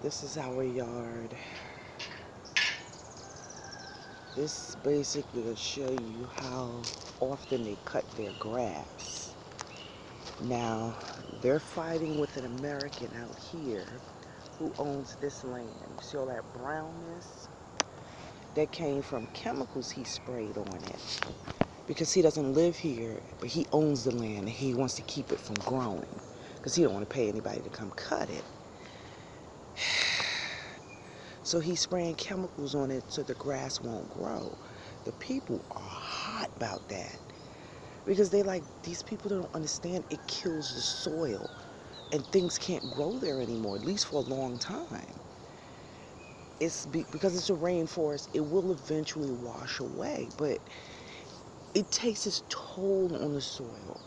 This is our yard. This basically will show you how often they cut their grass. Now, they're fighting with an American out here who owns this land. You see all that brownness? That came from chemicals he sprayed on it. Because he doesn't live here, but he owns the land and he wants to keep it from growing. Because he don't want to pay anybody to come cut it. So he's spraying chemicals on it so the grass won't grow. The people are hot about that. Because they like, these people don't understand it kills the soil. And things can't grow there anymore, at least for a long time. Because it's a rainforest, it will eventually wash away. But it takes its toll on the soil.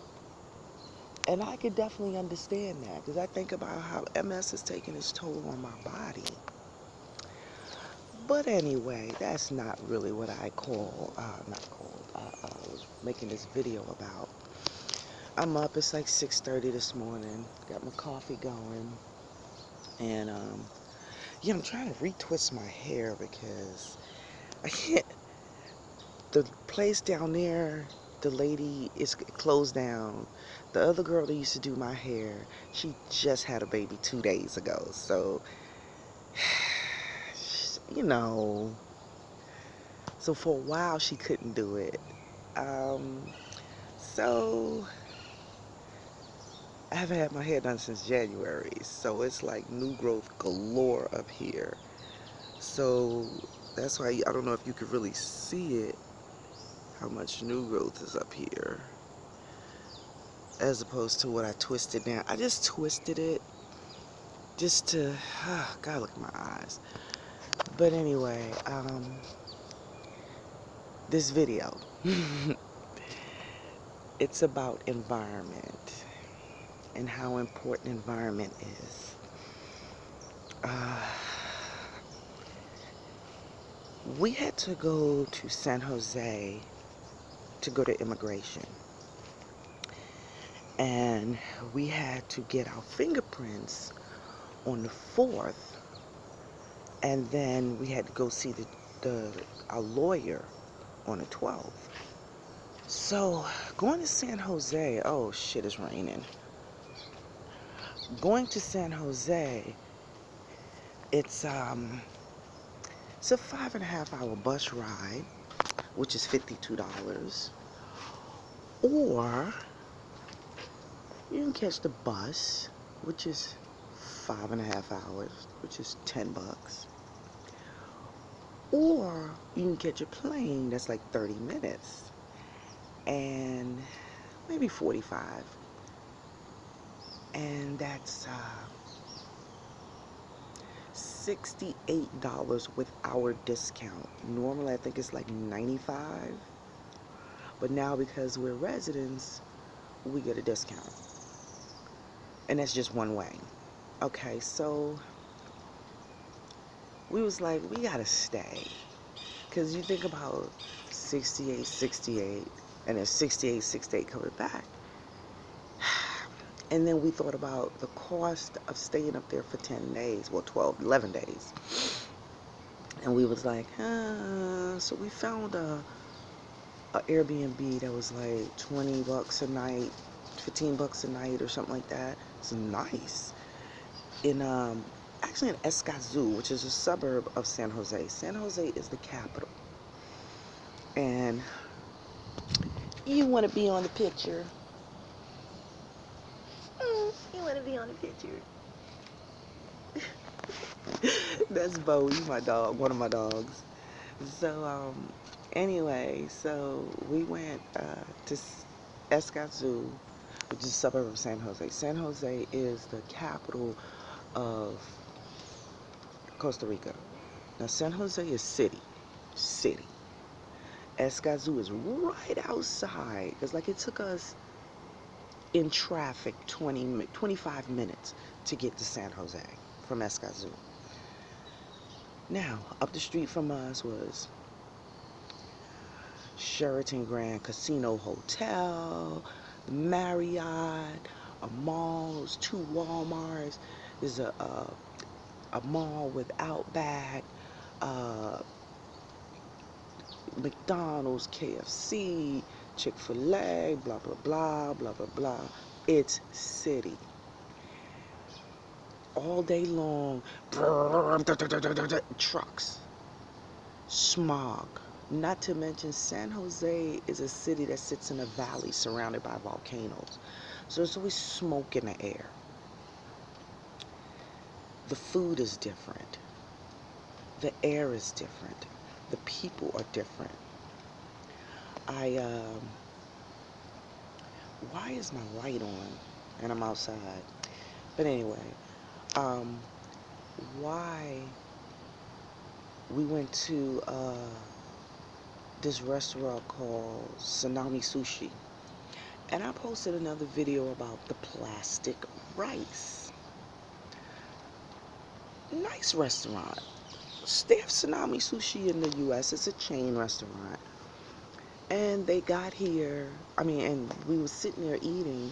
And I could definitely understand that. Because I think about how MS is taking its toll on my body. But anyway, that's not really what I was making this video about. I'm up, it's like 6:30 this morning, got my coffee going, and yeah, I'm trying to retwist my hair because I can't, the place down there, the lady is closed down. The other girl that used to do my hair, she just had a baby 2 days ago, so, you know, so for a while she couldn't do it. So I haven't had my hair done since January, so it's like new growth galore up here. So that's why I don't know if you could really see it, how much new growth is up here, as opposed to what I twisted down. I just twisted it just to, God, look at my eyes. But anyway, this video, it's about environment and how important environment is. We had to go to San Jose to go to immigration. And we had to get our fingerprints on the 4th. And then we had to go see our lawyer on the 12th. So going to San Jose, oh shit, it's raining. Going to San Jose, it's a 5.5 hour bus ride, which is $52. Or you can catch the bus, which is 5.5 hours, which is $10. Or you can catch a plane that's like 30 minutes and maybe 45. And that's $68 with our discount. Normally I think it's like 95, but now because we're residents, we get a discount. And that's just one way. Okay, so we was like, we gotta stay. Because you think about 68, and then 68 coming back. And then we thought about the cost of staying up there for 10 days, well, 11 days. And we was like, so we found a Airbnb that was like 20 bucks a night, 15 bucks a night or something like that. It's nice. Actually in Escazú, which is a suburb of San Jose. San Jose is the capital. And you want to be on the picture. You want to be on the picture. That's Bowie, my dog, one of my dogs. So, anyway, so we went to Escazú, which is a suburb of San Jose. San Jose is the capital of Costa Rica. Now, San Jose is city. Escazú is right outside. It's like it took us in traffic 25 minutes to get to San Jose from Escazú. Now, up the street from us was Sheraton Grand Casino Hotel, Marriott, a mall, 2 Walmarts. There's a a mall with Outback, uh, McDonald's, KFC, Chick-fil-A, blah, blah, blah, blah, blah, blah. It's city. All day long, trucks, smog. Not to mention San Jose is a city that sits in a valley surrounded by volcanoes. So there's always smoke in the air. The food is different. The air is different. The people are different. Why is my light on? And I'm outside. But anyway, um, why we went to this restaurant called Tsunami Sushi. And I posted another video about the plastic rice. Nice restaurant. They have Tsunami Sushi in the US. It's a chain restaurant. And they got here, and we were sitting there eating,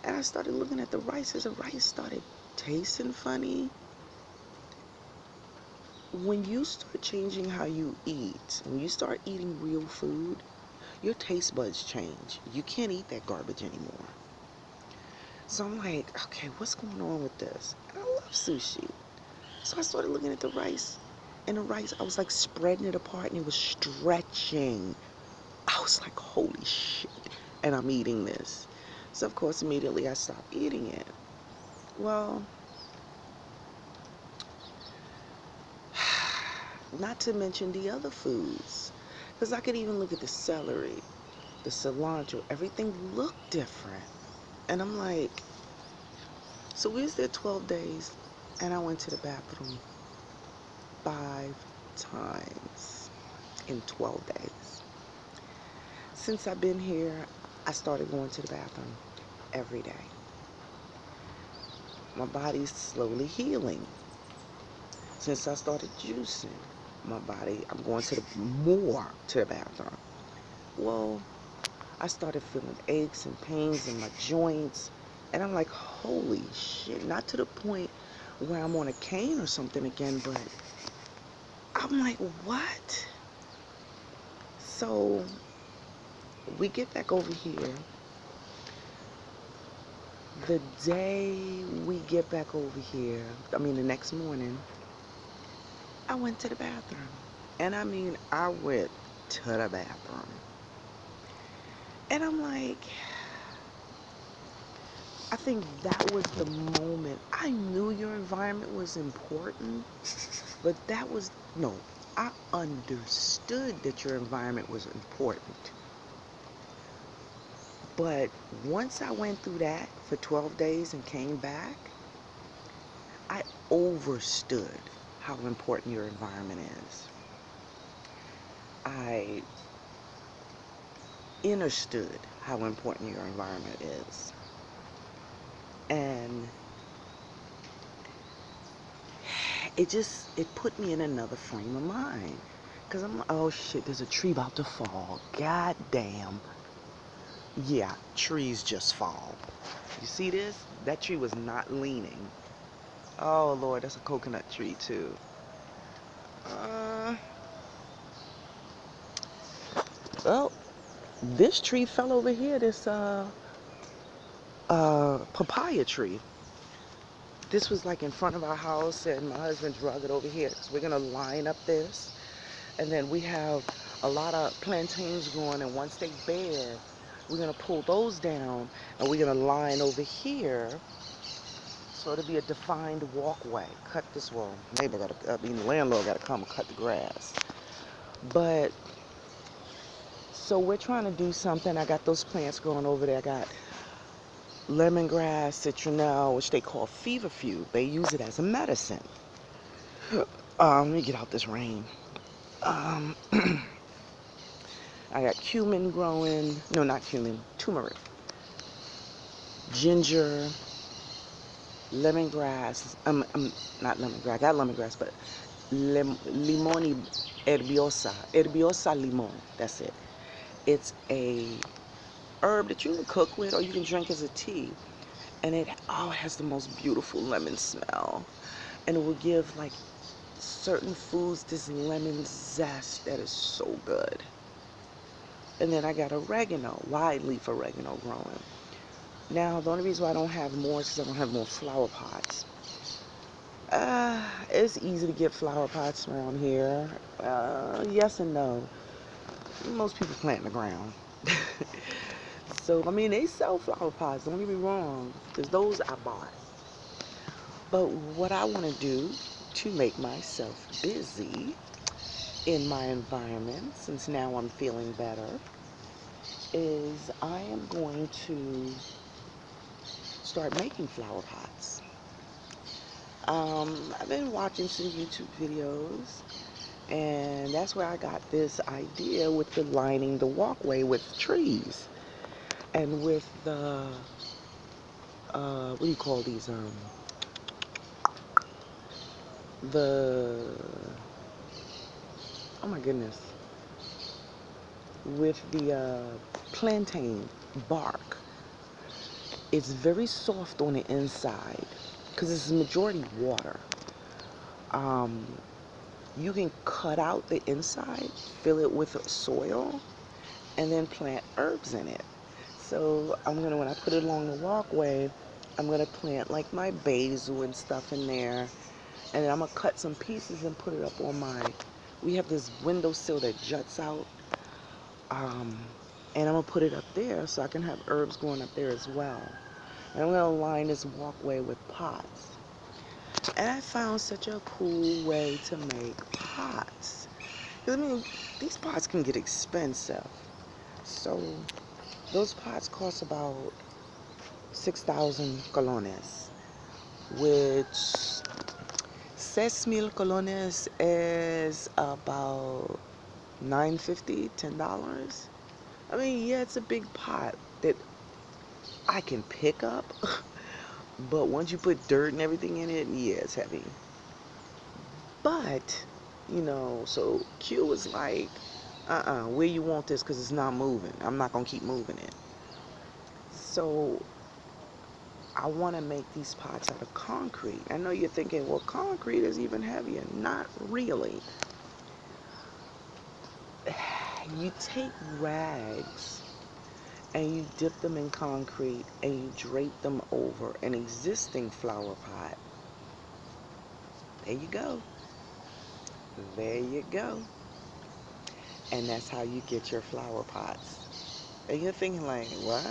and I started looking at the rice as the rice started tasting funny. When you start changing how you eat, when you start eating real food, your taste buds change. You can't eat that garbage anymore. So I'm like, okay, what's going on with this? And I love sushi. So I started looking at the rice, and the rice, I was like spreading it apart, and it was stretching. I was like, holy shit. And I'm eating this. So of course, immediately I stopped eating it. Well, not to mention the other foods. Because I could even look at the celery, the cilantro, everything looked different. And I'm like, so we was there 12 days, and I went to the bathroom 5 times in 12 days. Since I've been here, I started going to the bathroom every day. My body's slowly healing. Since I started juicing, I'm going more to the bathroom. Well, I started feeling aches and pains in my joints, and I'm like, holy shit, not to the point where I'm on a cane or something again, but I'm like, what? So we get back over here. The day we get back over here, the next morning, I went to the bathroom. And I went to the bathroom. And I'm like, I think that was the moment. I knew your environment was important, but I understood that your environment was important. But once I went through that for 12 days and came back, I understood how important your environment is. I understood how important your environment is. And it put me in another frame of mind. Because I'm like, oh shit, there's a tree about to fall. God damn. Yeah, trees just fall. You see this? That tree was not leaning. Oh Lord, that's a coconut tree too. Well, this tree fell over here, this papaya tree. This was like in front of our house, and my husband drug it over here. So we're gonna line up this, and then we have a lot of plantains growing, and once they bear, we're gonna pull those down, and we're gonna line over here, so it'll be a defined walkway. Cut this wall. The landlord gotta come and cut the grass. But so we're trying to do something. I got those plants growing over there. I got lemongrass, citronelle, which they call feverfew. They use it as a medicine. Let me get out this rain. I got cumin growing. No, not cumin. Turmeric. Ginger. Lemongrass. Not lemongrass. I got lemongrass, but limoni herbiosa. Herbiosa limon. That's it. It's a herb that you can cook with or you can drink as a tea. And it has the most beautiful lemon smell. and it will give like certain foods this lemon zest that is so good. And then I got oregano, wide leaf oregano growing. Now, the only reason why I don't have more is because I don't have more flower pots. It's easy to get flower pots around here. Yes and no. Most people plant in the ground. So, I mean, they sell flower pots, don't get me wrong, because those I bought. But what I want to do to make myself busy in my environment, since now I'm feeling better, is I am going to start making flower pots. I've been watching some YouTube videos, and that's where I got this idea with the lining the walkway with trees and with the what do you call these? The oh my goodness, with the plantain bark. It's very soft on the inside because it's majority water. Um, you can cut out the inside, fill it with soil, and then plant herbs in it. So when I put it along the walkway, I'm gonna plant like my basil and stuff in there, and then I'm gonna cut some pieces and put it up on we have this windowsill that juts out, and I'm gonna put it up there so I can have herbs growing up there as well. And I'm gonna line this walkway with pots. And I found such a cool way to make pots. I mean, these pots can get expensive. So those pots cost about 6,000 colones, which 6,000 colones is about $9.50, $10. I mean, yeah, it's a big pot that I can pick up, but once you put dirt and everything in it, yeah, it's heavy. But, so Q was like, where you want this, because it's not moving. I'm not going to keep moving it. So I want to make these pots out of concrete. I know you're thinking, well, concrete is even heavier. Not really. You take rags and you dip them in concrete and you drape them over an existing flower pot. There you go. There you go. And that's how you get your flower pots. And you're thinking like, what?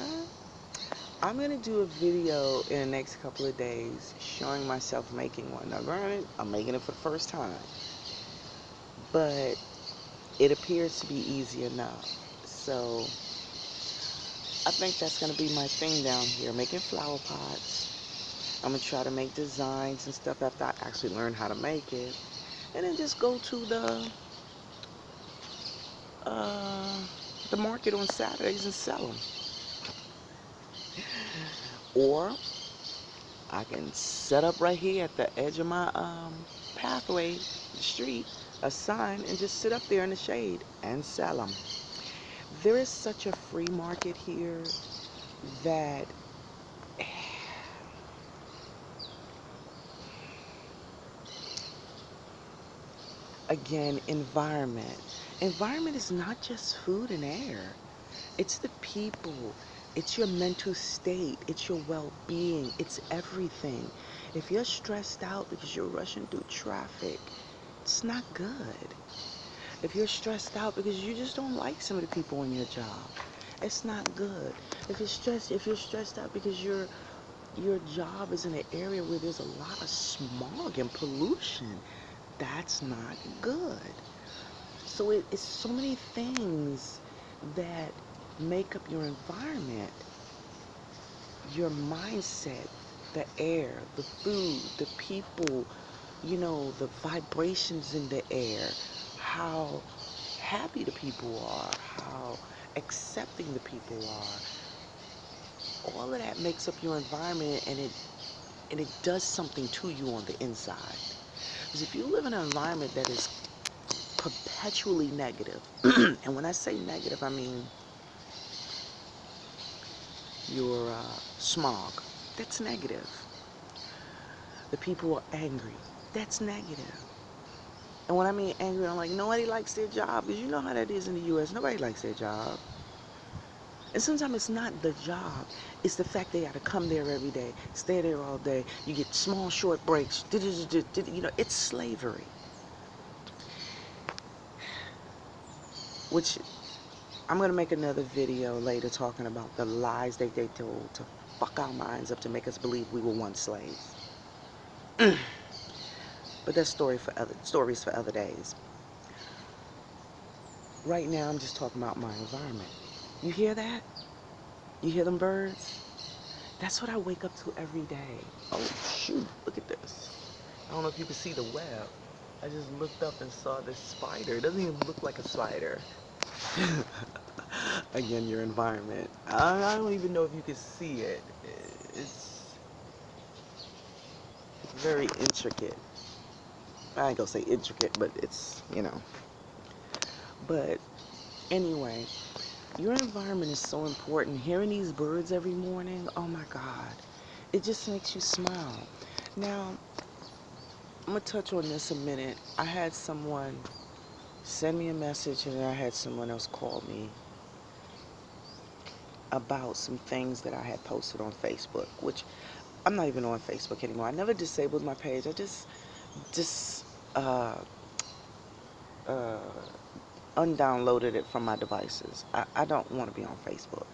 I'm going to do a video in the next couple of days showing myself making one. Now granted, I'm making it for the first time. But it appears to be easy enough. So I think that's going to be my thing down here, making flower pots. I'm going to try to make designs and stuff after I actually learn how to make it. And then just go to the market on Saturdays and sell them. Or I can set up right here at the edge of my pathway, the street, a sign, and just sit up there in the shade and sell them. There is such a free market here that again, environment. Environment is not just food and air. It's the people. It's your mental state. It's your well-being. It's everything. If you're stressed out because you're rushing through traffic, it's not good. If you're stressed out because you just don't like some of the people on your job, it's not good. If you're stressed out because your job is in an area where there's a lot of smog and pollution, that's not good. So it's so many things that make up your environment, your mindset, the air, the food, the people, the vibrations in the air, how happy the people are, how accepting the people are. All of that makes up your environment, and it does something to you on the inside. Because if you live in an environment that is perpetually negative, and when I say negative, I mean your smog. That's negative. The people are angry. That's negative. And when I mean angry, I'm like, nobody likes their job. Because you know how that is in the U.S. Nobody likes their job. And sometimes it's not the job. It's the fact they got to come there every day, stay there all day. You get small, short breaks. You know, it's slavery. Which I'm going to make another video later talking about the lies they told to fuck our minds up to make us believe we were once slaves. But that's stories for other days. Right now, I'm just talking about my environment. You hear that? You hear them birds? That's what I wake up to every day. Oh, shoot. Look at this. I don't know if you can see the web. I just looked up and saw this spider. It doesn't even look like a spider. Again, your environment. I don't even know if you can see it. It's very intricate. I ain't gonna say intricate, but it's, you know. But anyway, your environment is so important. Hearing these birds every morning, oh my God, it just makes you smile. Now, I'm gonna touch on this a minute. I had someone send me a message, and then I had someone else call me about some things that I had posted on Facebook, which I'm not even on Facebook anymore. I never disabled my page. I just uh, undownloaded it from my devices. I don't want to be on Facebook.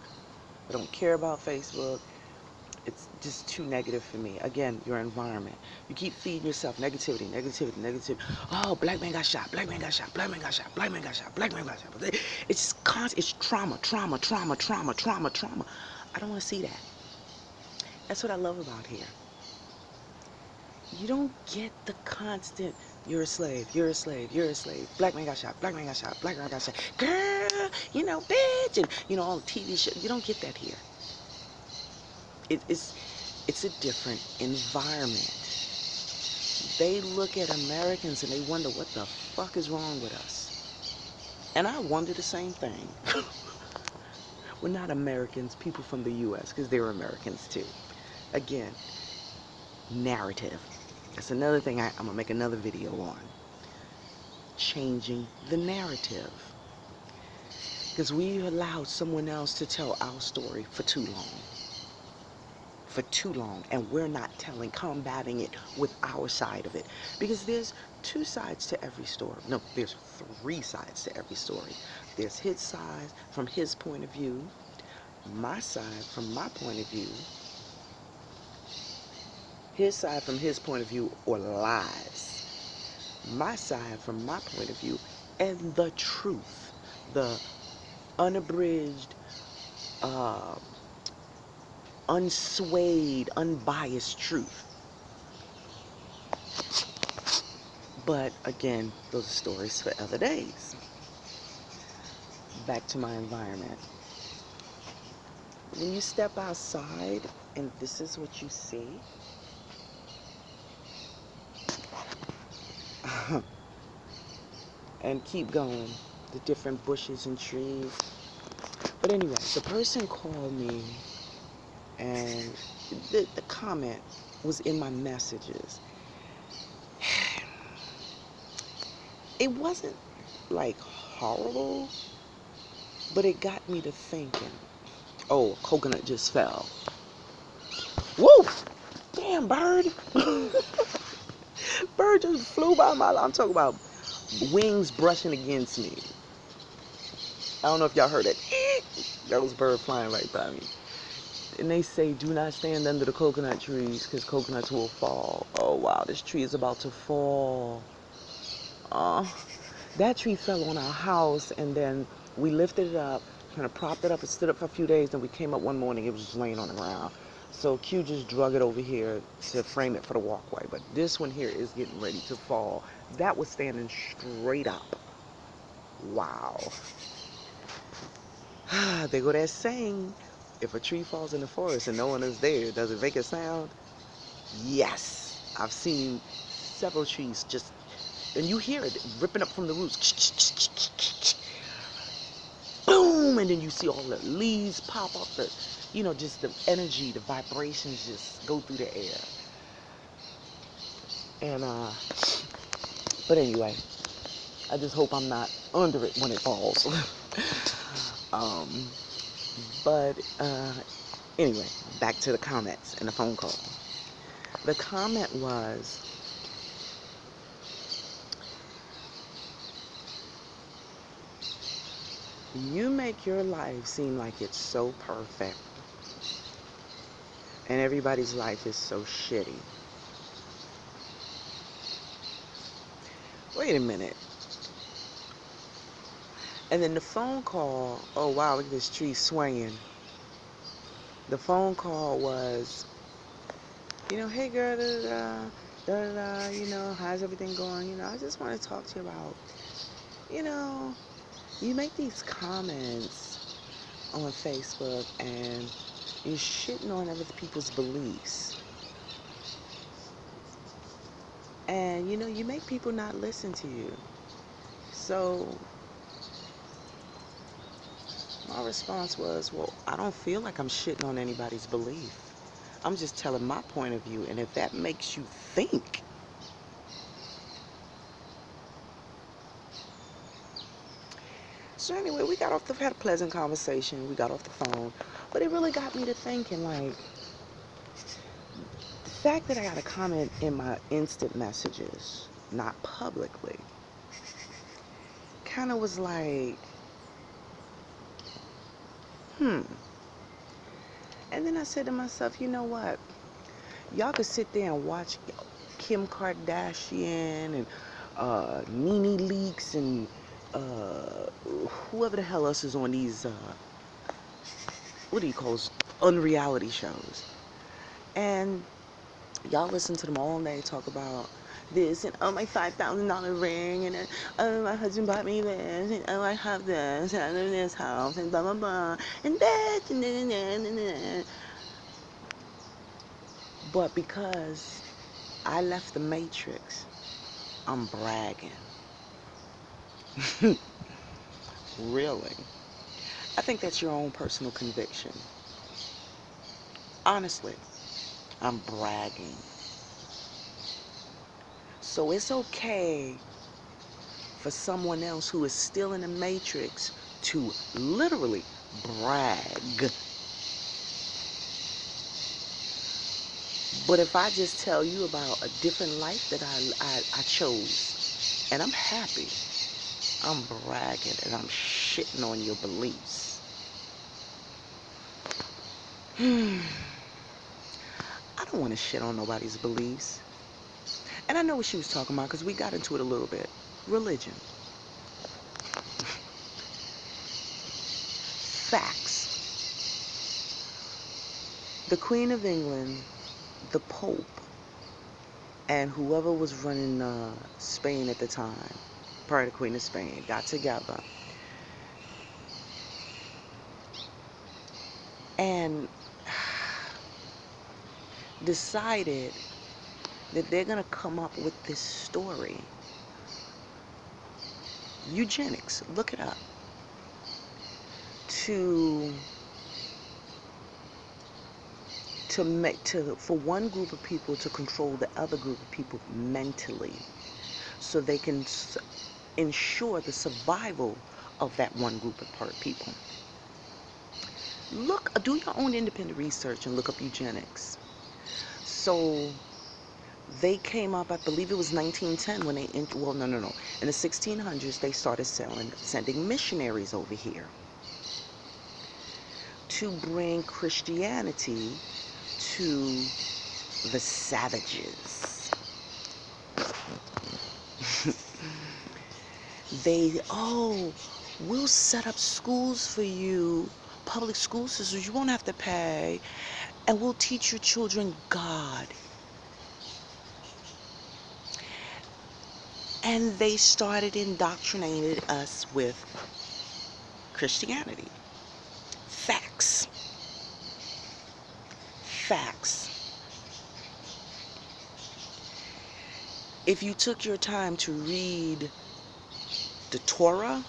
I don't care about Facebook. It's just too negative for me. Again, your environment. You keep feeding yourself negativity, negativity, negativity. Oh, black man got shot, black man got shot, black man got shot, black man got shot, black man got shot. It's just constant. It's trauma, trauma, trauma, trauma, trauma, trauma. I don't want to see that. That's what I love about here. You don't get the constant, you're a slave, you're a slave, you're a slave. Black man got shot, black man got shot, black man got shot. Girl, you know, bitch, and, you know, on TV show. You don't get that here. It's a different environment. They look at Americans and they wonder what the fuck is wrong with us. And I wonder the same thing. We're not Americans, people from the U.S., because they're Americans too. Again, narrative. That's another thing I'm going to make another video on. Changing the narrative. Because we've allowed someone else to tell our story for too long. For too long, and we're not combating it with our side of it, because there's two sides to every story. No, there's three sides to every story. There's his side from his point of view, my side from my point of view, his side from his point of view, or lies, my side from my point of view, and the truth, the unabridged, unswayed, unbiased truth. But again, those are stories for other days. Back to my environment. When you step outside and this is what you see, and keep going, the different bushes and trees. But anyway, the person called me, and the comment was in my messages. It wasn't like horrible, but it got me to thinking. Oh, a coconut just fell. Woo! Damn, bird. Bird just flew by my life. I'm talking about wings brushing against me. I don't know if y'all heard it. That was bird flying right by me. And they say, do not stand under the coconut trees because coconuts will fall. Oh, wow, this tree is about to fall. That tree fell on our house, and then we lifted it up, kind of propped it up and stood up for a few days. Then we came up one morning, it was just laying on the ground. So Q just drug it over here to frame it for the walkway. But this one here is getting ready to fall. That was standing straight up. Wow. There go that saying, if a tree falls in the forest and no one is there, does it make a sound? Yes. I've seen several trees just, and you hear it ripping up from the roots. Boom! And then you see all the leaves pop up, just the energy, the vibrations just go through the air. And but anyway, I just hope I'm not under it when it falls. um, but anyway, back to the comments and the phone call. The comment was, you make your life seem like it's so perfect, and everybody's life is so shitty. Wait a minute. And then the phone call, oh wow, look at this tree swaying. The phone call was, hey girl, how's everything going? I just want to talk to you about, you know, you make these comments on Facebook and you're shitting on other people's beliefs. And, you make people not listen to you. So my response was, well, I don't feel like I'm shitting on anybody's belief. I'm just telling my point of view. And if that makes you think, so anyway, we had a pleasant conversation. We got off the phone. But it really got me to thinking, like, the fact that I got a comment in my instant messages, not publicly, kind of was like, And then I said to myself, you know what? Y'all could sit there and watch Kim Kardashian and Nene Leakes and whoever the hell else is on these, what do you call those, unreality shows. And y'all listen to them all day talk about this and oh my $5,000 ring and oh my husband bought me this and oh I have this and I live in this house and blah blah blah and that and then. But because I left the Matrix, I'm bragging. Really. I think that's your own personal conviction. Honestly, I'm bragging. So it's okay for someone else who is still in the Matrix to literally brag. But if I just tell you about a different life that I chose, and I'm happy, I'm bragging and I'm shitting on your beliefs. I don't want to shit on nobody's beliefs. And I know what she was talking about because we got into it a little bit. Religion. Facts. The Queen of England, the Pope, and whoever was running Spain at the time, prior to Queen of Spain, got together and decided that they're going to come up with this story. Eugenics, look it up. For one group of people to control the other group of people mentally, so they can ensure the survival of that one group of people. Do your own independent research and look up eugenics. So they came up, I believe it was 1910 when they, no. In the 1600s, they started sending missionaries over here to bring Christianity to the savages. We'll set up schools for you, public school systems, you won't have to pay, and we'll teach your children God. And they started indoctrinating us with Christianity. Facts. If you took your time to read the Torah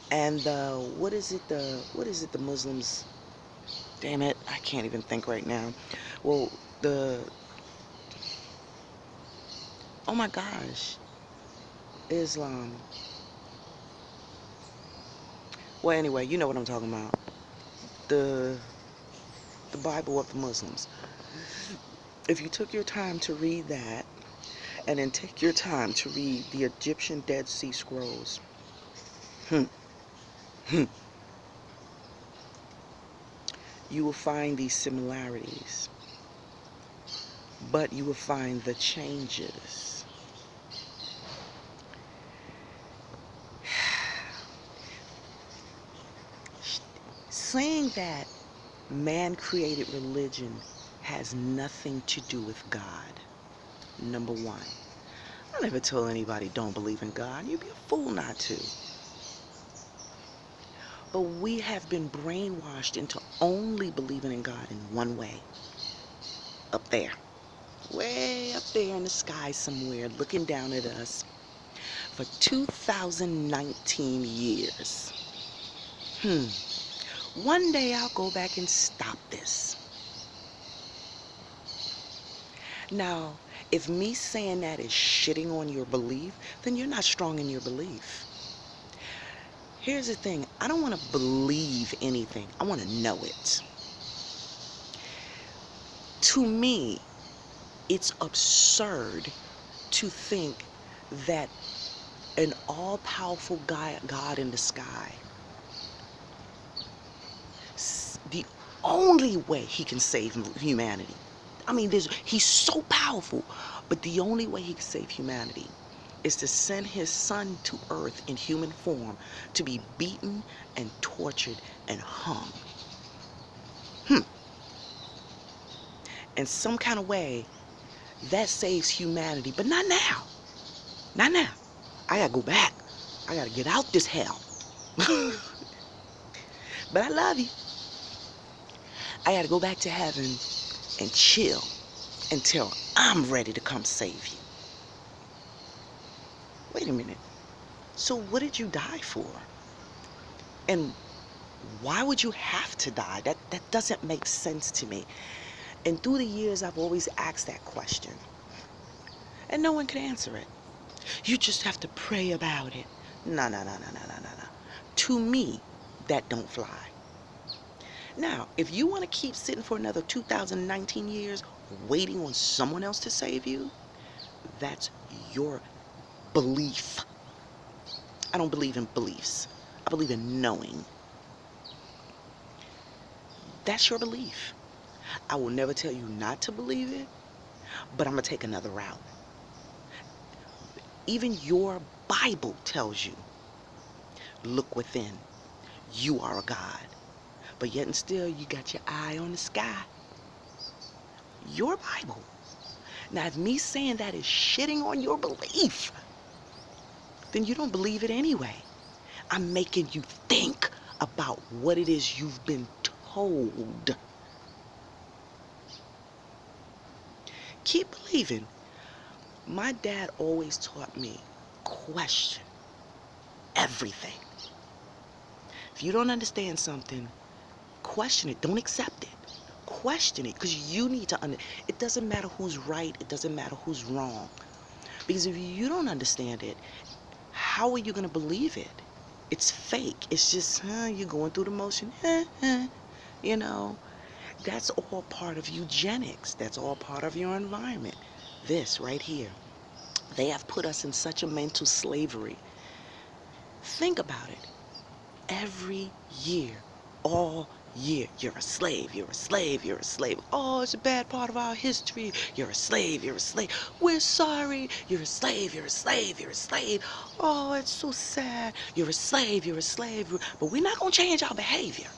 and what is it the Muslims, damn it, I can't even think right now. Well, Oh my gosh. Islam. Well, anyway, you know what I'm talking about. The the Bible of the Muslims. If you took your time to read that, and then take your time to read the Egyptian Dead Sea Scrolls, hmm, hmm, you will find these similarities, but you will find the changes. Saying that man created religion has nothing to do with God. Number one, I never told anybody don't believe in God. You'd be a fool not to. But we have been brainwashed into only believing in God in one way. Up there. Way up there in the sky somewhere, looking down at us for 2019 years. One day I'll go back and stop this. Now, if me saying that is shitting on your belief, then you're not strong in your belief. Here's the thing. I don't want to believe anything. I want to know it. To me, it's absurd to think that an all-powerful God in the sky, the only way he can save humanity. I mean, he's so powerful, but the only way he can save humanity is to send his son to earth in human form to be beaten and tortured and hung. In some kind of way, that saves humanity, but not now. Not now. I gotta go back. I gotta get out this hell. But I love you. I gotta go back to heaven and chill until I'm ready to come save you. Wait a minute. So what did you die for? And why would you have to die? That doesn't make sense to me. And through the years, I've always asked that question. And no one can answer it. You just have to pray about it. No, no, no, no, no, no, no, no. To me, that don't fly. Now, if you want to keep sitting for another 2019 years waiting on someone else to save you, that's your belief. I don't believe in beliefs. I believe in knowing. That's your belief. I will never tell you not to believe it, but I'm going to take another route. Even your Bible tells you, look within. You are a God. But yet and still, you got your eye on the sky. Your Bible. Now, if me saying that is shitting on your belief, then you don't believe it anyway. I'm making you think about what it is you've been told. Keep believing. My dad always taught me, question everything. If you don't understand something, question it. Don't accept it. Question it, because you need to it doesn't matter who's right. It doesn't matter who's wrong. Because if you don't understand it, how are you going to believe it? It's fake. It's just, you're going through the motion. You know, that's all part of eugenics. That's all part of your environment. This right here. They have put us in such a mental slavery. Think about it. Every year, all year, you're a slave, you're a slave, you're a slave. Oh, it's a bad part of our history. You're a slave, you're a slave. We're sorry. You're a slave, you're a slave, you're a slave. Oh, it's so sad. You're a slave, you're a slave. But we're not going to change our behavior.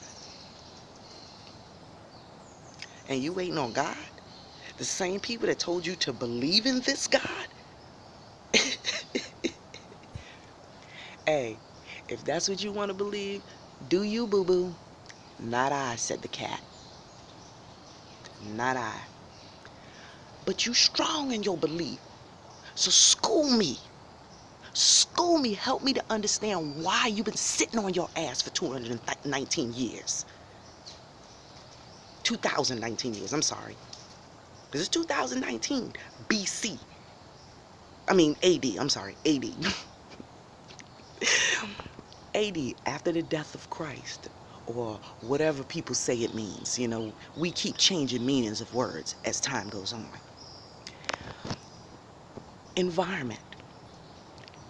And you waiting on God? The same people that told you to believe in this God? Hey, if that's what you want to believe, do you, boo-boo? Not I, said the cat. Not I. But you strong in your belief. So school me. School me. Help me to understand why you've been sitting on your ass for 219 years. 2019 years, I'm sorry. Because it's 2019 BC. I mean AD, I'm sorry, AD. AD, after the death of Christ, or whatever people say it means. You know, we keep changing meanings of words as time goes on. Environment.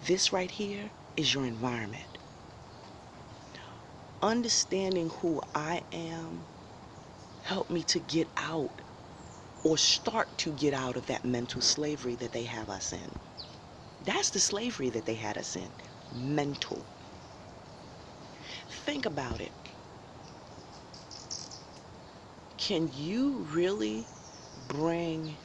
This right here is your environment. Understanding who I am helped me to get out, or start to get out of that mental slavery that they have us in. That's the slavery that they had us in. Mental. Think about it. Can you really bring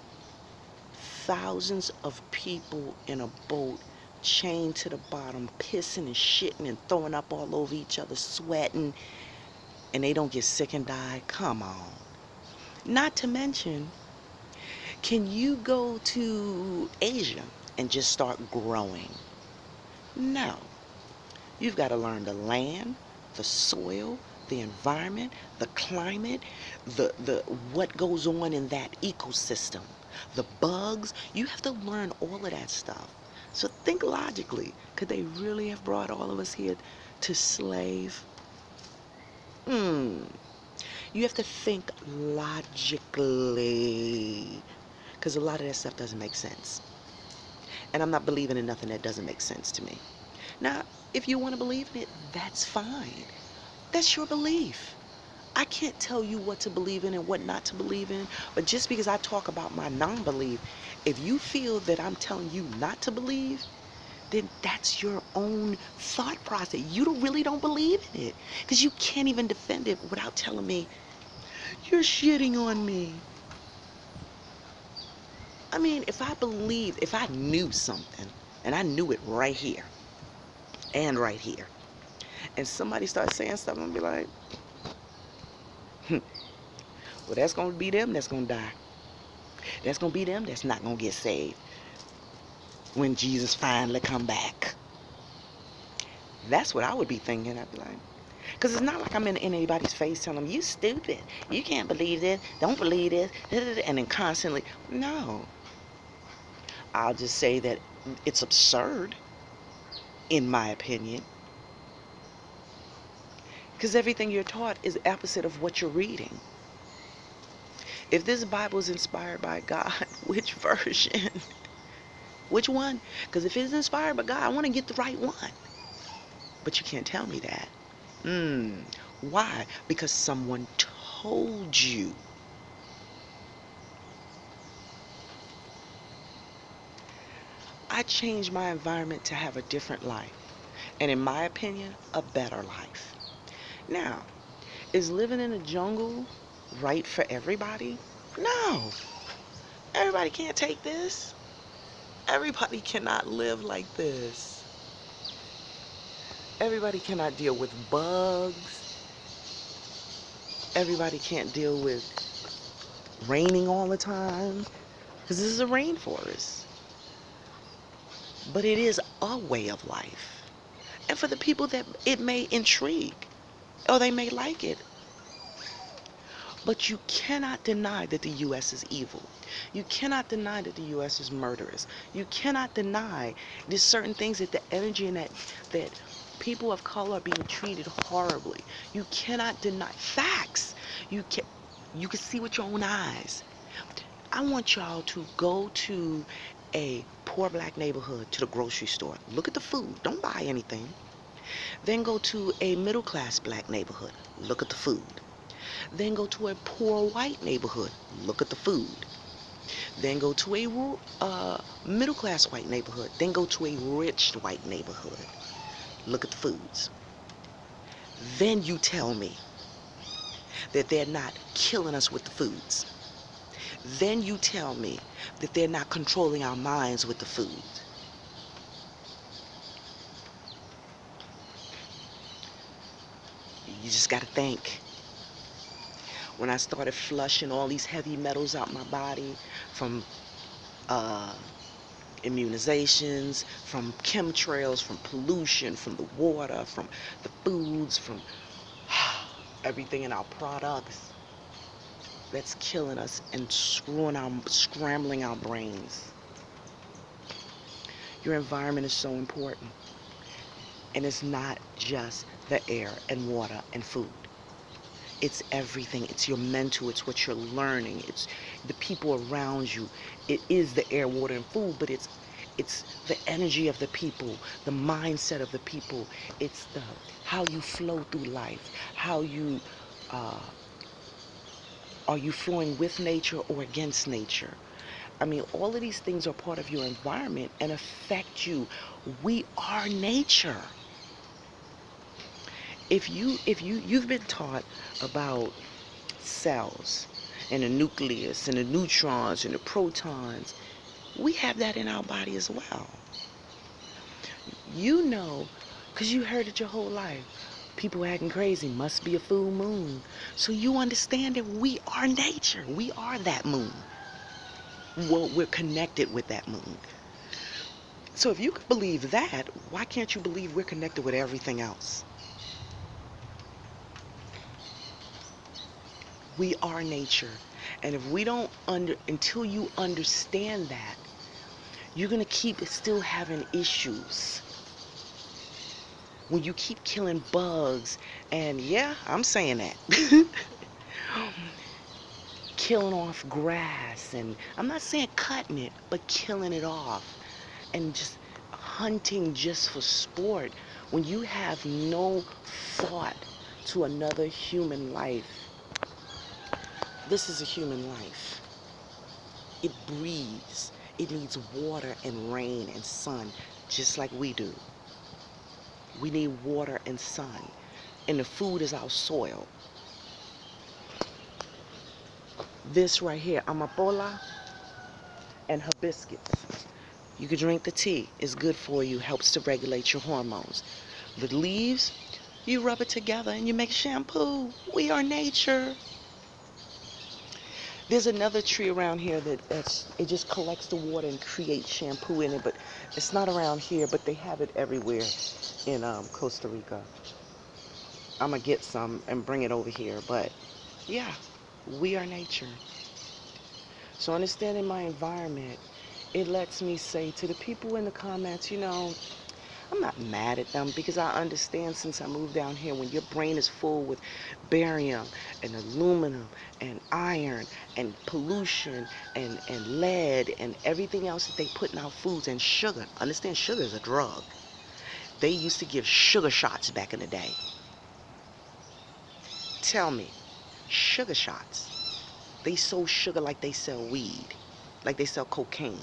thousands of people in a boat, chained to the bottom, pissing and shitting and throwing up all over each other, sweating, and they don't get sick and die? Come on. Not to mention, can you go to Asia and just start growing? No. You've got to learn the land, the soil, the environment, the climate, the what goes on in that ecosystem, the bugs. You have to learn all of that stuff. So think logically. Could they really have brought all of us here to slave? You have to think logically, because a lot of that stuff doesn't make sense. And I'm not believing in nothing that doesn't make sense to me. Now, if you want to believe in it, that's fine. That's your belief. I can't tell you what to believe in and what not to believe in, but just because I talk about my non-belief, if you feel that I'm telling you not to believe, then that's your own thought process. You really don't believe in it, because you can't even defend it without telling me, you're shitting on me. I mean, if I knew something, and I knew it right here, and right here, and somebody starts saying something, I'll be like, well, that's going to be them that's going to die. That's going to be them that's not going to get saved when Jesus finally come back. That's what I would be thinking. I'd be like, because it's not like I'm in anybody's face telling them, you stupid, you can't believe this, don't believe this, and then constantly, no. I'll just say that it's absurd, in my opinion, because everything you're taught is opposite of what you're reading. If this Bible is inspired by God, which version? Which one? Because if it's inspired by God, I want to get the right one. But you can't tell me that. Why? Because someone told you. I changed my environment to have a different life. And in my opinion, a better life. Now, is living in a jungle right for everybody? No. Everybody can't take this. Everybody cannot live like this. Everybody cannot deal with bugs. Everybody can't deal with raining all the time, because this is a rainforest. But it is a way of life. And for the people that it may intrigue, or they may like it. But you cannot deny that the U.S. is evil. You cannot deny that the U.S. is murderous. You cannot deny there's certain things that the energy and that people of color are being treated horribly. You cannot deny facts. You can see with your own eyes. I want y'all to go to a poor black neighborhood, to the grocery store. Look at the food. Don't buy anything. Then go to a middle class black neighborhood. Look at the food. Then go to a poor white neighborhood. Look at the food. Then go to a middle class white neighborhood. Then go to a rich white neighborhood. Look at the foods. Then you tell me that they're not killing us with the foods. Then you tell me that they're not controlling our minds with the food. You just got to think. When I started flushing all these heavy metals out my body from immunizations, from chemtrails, from pollution, from the water, from the foods, from everything in our products that's killing us and scrambling our brains. Your environment is so important. And it's not just the air and water and food. It's everything. It's your mental. It's what you're learning. It's the people around you. It is the air, water, and food, but it's the energy of the people, the mindset of the people. It's the how you flow through life, how you uh, are you flowing with nature or against nature. I mean, all of these things are part of your environment and affect you. We are nature. If you've been taught about cells and the nucleus and the neutrons and the protons, we have that in our body as well. You know, because you heard it your whole life. People acting crazy, must be a full moon. So you understand that we are nature. We are that moon. Well, we're connected with that moon. So if you could believe that, why can't you believe we're connected with everything else? We are nature. And if we don't until you understand that, you're going to keep still having issues. When you keep killing bugs, and yeah, I'm saying that. Killing off grass, and I'm not saying cutting it, but killing it off. And just hunting just for sport. When you have no thought to another human life, this is a human life. It breathes. It needs water and rain and sun, just like we do. We need water and sun. And the food is our soil. This right here, amapola and hibiscus. You can drink the tea. It's good for you. Helps to regulate your hormones. The leaves, you rub it together and you make shampoo. We are nature. There's another tree around here it just collects the water and creates shampoo in it, but it's not around here, but they have it everywhere in Costa Rica. I'm gonna get some and bring it over here, but yeah, we are nature. So understanding my environment, it lets me say to the people in the comments, I'm not mad at them because I understand since I moved down here, when your brain is full with barium and aluminum and iron and pollution and lead and everything else that they put in our foods and sugar. Understand, sugar is a drug. They used to give sugar shots back in the day. Tell me, sugar shots. They sell sugar like they sell weed, like they sell cocaine.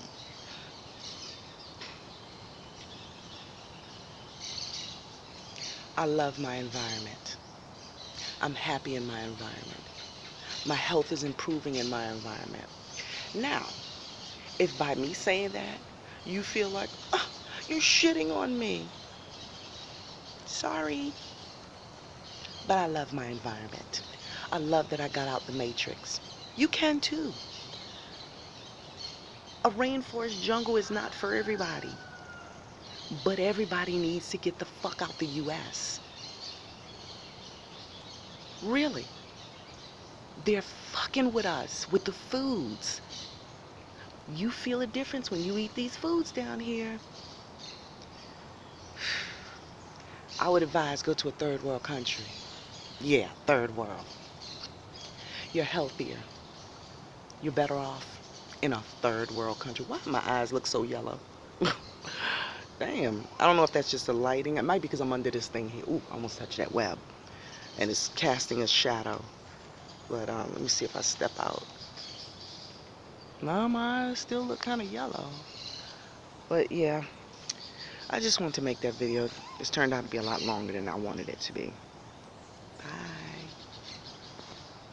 I love my environment. I'm happy in my environment. My health is improving in my environment. Now, if by me saying that, you feel like, oh, you're shitting on me. Sorry. But I love my environment. I love that I got out the matrix. You can too. A rainforest jungle is not for everybody. But everybody needs to get the fuck out the US. Really. They're fucking with us, with the foods. You feel a difference when you eat these foods down here. I would advise go to a third world country. Yeah, third world. You're healthier. You're better off in a third world country. Why do my eyes look so yellow? Damn. I don't know if that's just the lighting. It might be because I'm under this thing here. Ooh, I almost touched that web. And it's casting a shadow. But let me see if I step out. No, my eyes still look kind of yellow. But yeah, I just wanted to make that video. It's turned out to be a lot longer than I wanted it to be. Bye.